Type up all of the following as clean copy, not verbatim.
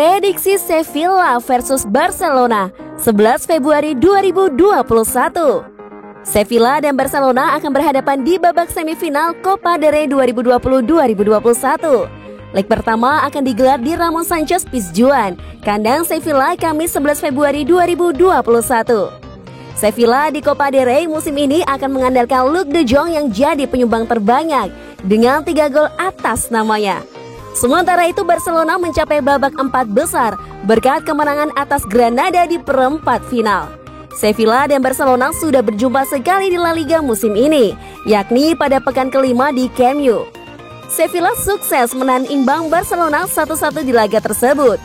Prediksi Sevilla versus Barcelona 11 Februari 2021. Sevilla dan Barcelona akan berhadapan di babak semifinal Copa del Rey 2020-2021. Leg pertama akan digelar di Ramon Sanchez Pizjuan, kandang Sevilla, Kamis 11 Februari 2021. Sevilla di Copa del Rey musim ini akan mengandalkan Luuk de Jong yang jadi penyumbang terbanyak dengan 3 gol atas namanya. Sementara itu Barcelona mencapai babak 4 besar berkat kemenangan atas Granada di perempat final. Sevilla dan Barcelona sudah berjumpa sekali di La Liga musim ini, yakni pada pekan kelima di Camp Nou. Sevilla sukses menahan imbang Barcelona 1-1 di laga tersebut.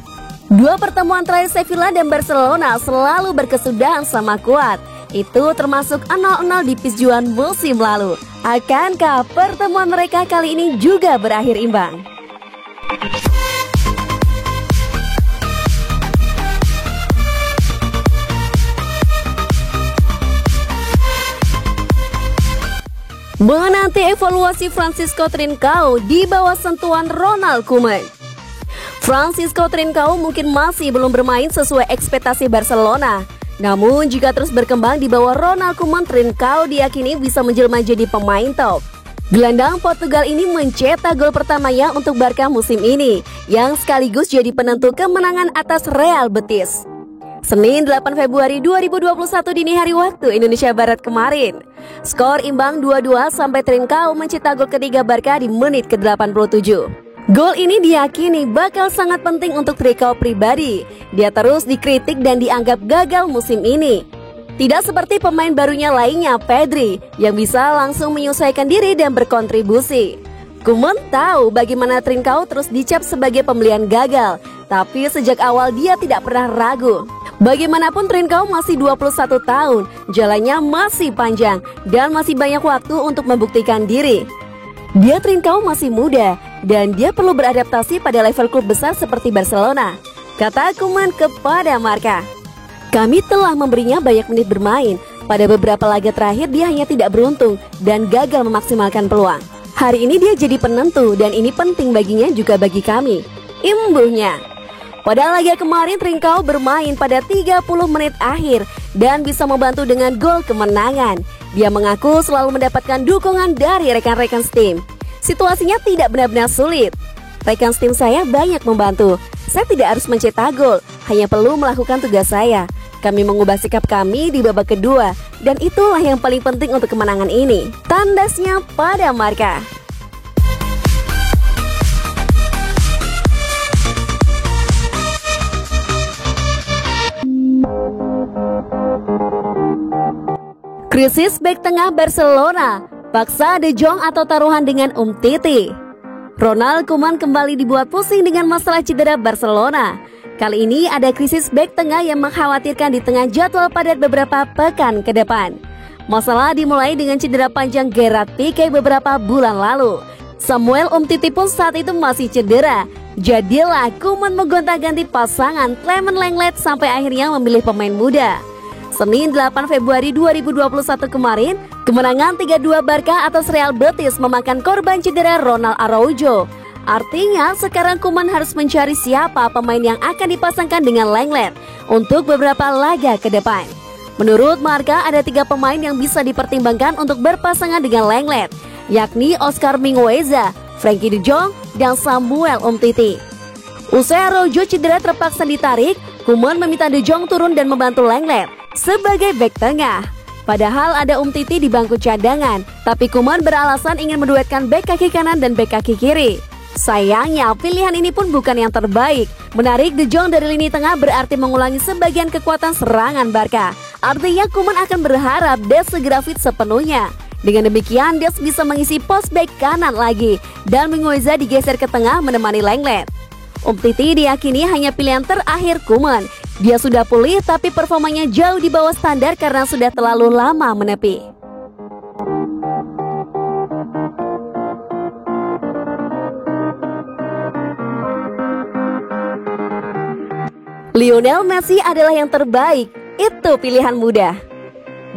Dua pertemuan terakhir Sevilla dan Barcelona selalu berkesudahan sama kuat. Itu termasuk 0-0 di Pizjuan musim lalu. Akankah pertemuan mereka kali ini juga berakhir imbang? Menanti evaluasi Francisco Trincão di bawah sentuhan Ronald Koeman. Francisco Trincão mungkin masih belum bermain sesuai ekspektasi Barcelona. Namun jika terus berkembang di bawah Ronald Koeman, Trincão diyakini bisa menjelma jadi pemain top. Gelandang Portugal ini mencetak gol pertamanya untuk Barca musim ini, yang sekaligus jadi penentu kemenangan atas Real Betis. Senin 8 Februari 2021 dini hari waktu Indonesia Barat kemarin. Skor imbang 2-2 sampai Trincão mencetak gol ketiga Barca di menit ke-87. Gol ini diyakini bakal sangat penting untuk Trincão pribadi. Dia terus dikritik dan dianggap gagal musim ini. Tidak seperti pemain barunya lainnya, Pedri, yang bisa langsung menyesuaikan diri dan berkontribusi. Koeman tahu bagaimana Trincão terus dicap sebagai pembelian gagal, tapi sejak awal dia tidak pernah ragu. Bagaimanapun Trincão masih 21 tahun, jalannya masih panjang dan masih banyak waktu untuk membuktikan diri. Dia Trincão masih muda dan dia perlu beradaptasi pada level klub besar seperti Barcelona, kata Koeman kepada Marca. Kami telah memberinya banyak menit bermain. Pada beberapa laga terakhir dia hanya tidak beruntung dan gagal memaksimalkan peluang. Hari ini dia jadi penentu dan ini penting baginya juga bagi kami, imbuhnya. Pada laga kemarin Trincão bermain pada 30 menit akhir dan bisa membantu dengan gol kemenangan. Dia mengaku selalu mendapatkan dukungan dari rekan-rekan tim. Situasinya tidak benar-benar sulit. Rekan tim saya banyak membantu. Saya tidak harus mencetak gol, hanya perlu melakukan tugas saya. Kami mengubah sikap kami di babak kedua dan itulah yang paling penting untuk kemenangan ini, tandasnya pada Marca. Krisis bek tengah Barcelona, paksa De Jong atau taruhan dengan Umtiti. Ronald Koeman kembali dibuat pusing dengan masalah cedera Barcelona. Kali ini ada krisis bek tengah yang mengkhawatirkan di tengah jadwal padat beberapa pekan ke depan. Masalah dimulai dengan cedera panjang Gerard Pique beberapa bulan lalu. Samuel Umtiti pun saat itu masih cedera. Jadilah Koeman menggonta-ganti pasangan Clement Lenglet sampai akhirnya memilih pemain muda. Senin 8 Februari 2021 kemarin, kemenangan 3-2 Barca atas Real Betis memakan korban cedera Ronald Araujo. Artinya sekarang Koeman harus mencari siapa pemain yang akan dipasangkan dengan Lenglet untuk beberapa laga ke depan. Menurut Marca ada 3 pemain yang bisa dipertimbangkan untuk berpasangan dengan Lenglet, yakni Oscar Mingueza, Frenkie de Jong, dan Samuel Umtiti. Usai Araujo cedera terpaksa ditarik, Koeman meminta de Jong turun dan membantu Lenglet sebagai bek tengah. Padahal ada Umtiti di bangku cadangan, tapi Koeman beralasan ingin menduetkan bek kaki kanan dan bek kaki kiri. Sayangnya pilihan ini pun bukan yang terbaik. Menarik De Jong dari lini tengah berarti mengulangi sebagian kekuatan serangan Barca. Artinya Koeman akan berharap Des segera fit sepenuhnya. Dengan demikian Des bisa mengisi pos bek kanan lagi dan Mingueza digeser ke tengah menemani Lenglet. Umtiti diyakini hanya pilihan terakhir Koeman. Dia sudah pulih tapi performanya jauh di bawah standar karena sudah terlalu lama menepi. Lionel Messi adalah yang terbaik, itu pilihan mudah.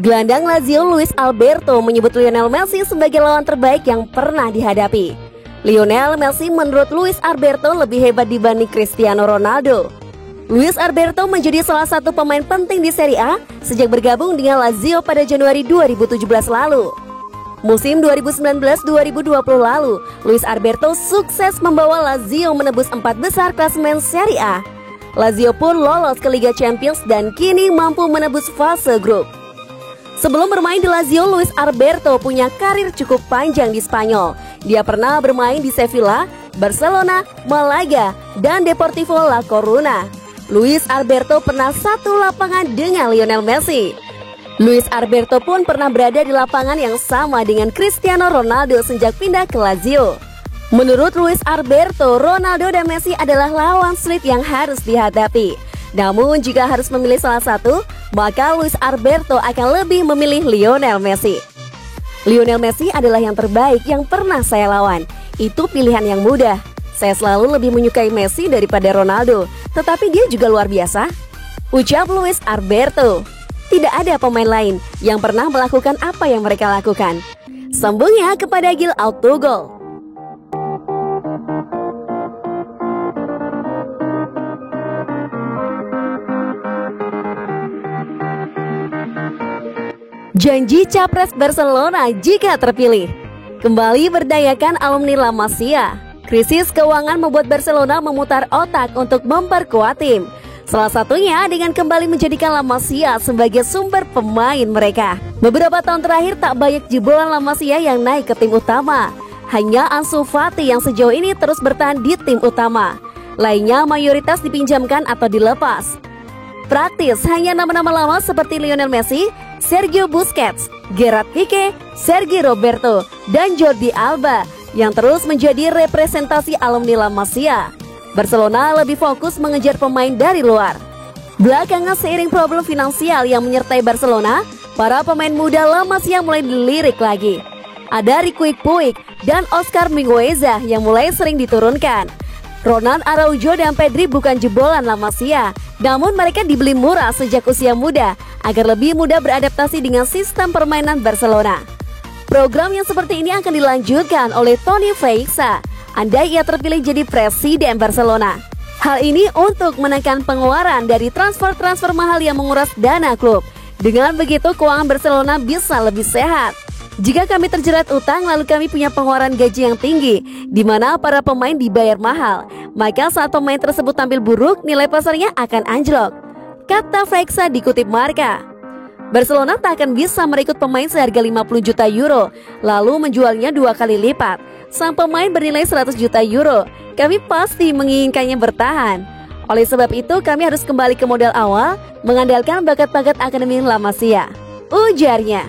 Gelandang Lazio Luis Alberto menyebut Lionel Messi sebagai lawan terbaik yang pernah dihadapi. Lionel Messi menurut Luis Alberto lebih hebat dibanding Cristiano Ronaldo. Luis Alberto menjadi salah satu pemain penting di Serie A sejak bergabung dengan Lazio pada Januari 2017 lalu. Musim 2019-2020 lalu, Luis Alberto sukses membawa Lazio menembus 4 besar klasemen Serie A. Lazio pun lolos ke Liga Champions dan kini mampu menembus fase grup. Sebelum bermain di Lazio, Luis Alberto punya karir cukup panjang di Spanyol. Dia pernah bermain di Sevilla, Barcelona, Malaga, dan Deportivo La Coruña. Luis Alberto pernah satu lapangan dengan Lionel Messi. Luis Alberto pun pernah berada di lapangan yang sama dengan Cristiano Ronaldo sejak pindah ke Lazio. Menurut Luis Alberto, Ronaldo dan Messi adalah lawan sulit yang harus dihadapi. Namun jika harus memilih salah satu, maka Luis Alberto akan lebih memilih Lionel Messi. Lionel Messi adalah yang terbaik yang pernah saya lawan. Itu pilihan yang mudah. Saya selalu lebih menyukai Messi daripada Ronaldo, tetapi dia juga luar biasa, ucap Luis Alberto. Tidak ada pemain lain yang pernah melakukan apa yang mereka lakukan. Sambungnya kepada Gil Autogol. Janji capres Barcelona jika terpilih. Kembali berdayakan alumni La Masia. Krisis keuangan membuat Barcelona memutar otak untuk memperkuat tim. Salah satunya dengan kembali menjadikan La Masia sebagai sumber pemain mereka. Beberapa tahun terakhir tak banyak jebolan La Masia yang naik ke tim utama. Hanya Ansu Fati yang sejauh ini terus bertahan di tim utama. Lainnya mayoritas dipinjamkan atau dilepas. Praktis hanya nama-nama lama seperti Lionel Messi, Sergio Busquets, Gerard Pique, Sergi Roberto, dan Jordi Alba yang terus menjadi representasi alumni La Masia. Barcelona lebih fokus mengejar pemain dari luar. Belakangan seiring problem finansial yang menyertai Barcelona, para pemain muda La Masia mulai dilirik lagi. Ada Riqui Puig dan Oscar Mingueza yang mulai sering diturunkan. Ronald Araujo dan Pedri bukan jebolan La Masia, namun mereka dibeli murah sejak usia muda agar lebih mudah beradaptasi dengan sistem permainan Barcelona. Program yang seperti ini akan dilanjutkan oleh Toni Freixa andai ia terpilih jadi presiden Barcelona. Hal ini untuk menekan pengeluaran dari transfer-transfer mahal yang menguras dana klub. Dengan begitu keuangan Barcelona bisa lebih sehat. Jika kami terjerat utang lalu kami punya pengeluaran gaji yang tinggi, di mana para pemain dibayar mahal, maka saat pemain tersebut tampil buruk, nilai pasarnya akan anjlok, kata Freixa dikutip Marca. Barcelona tak akan bisa merekrut pemain seharga 50 juta euro, lalu menjualnya 2 kali lipat. Sang pemain bernilai 100 juta euro, kami pasti menginginkannya bertahan. Oleh sebab itu kami harus kembali ke modal awal, mengandalkan bakat-bakat akademi La Masia, ujarnya.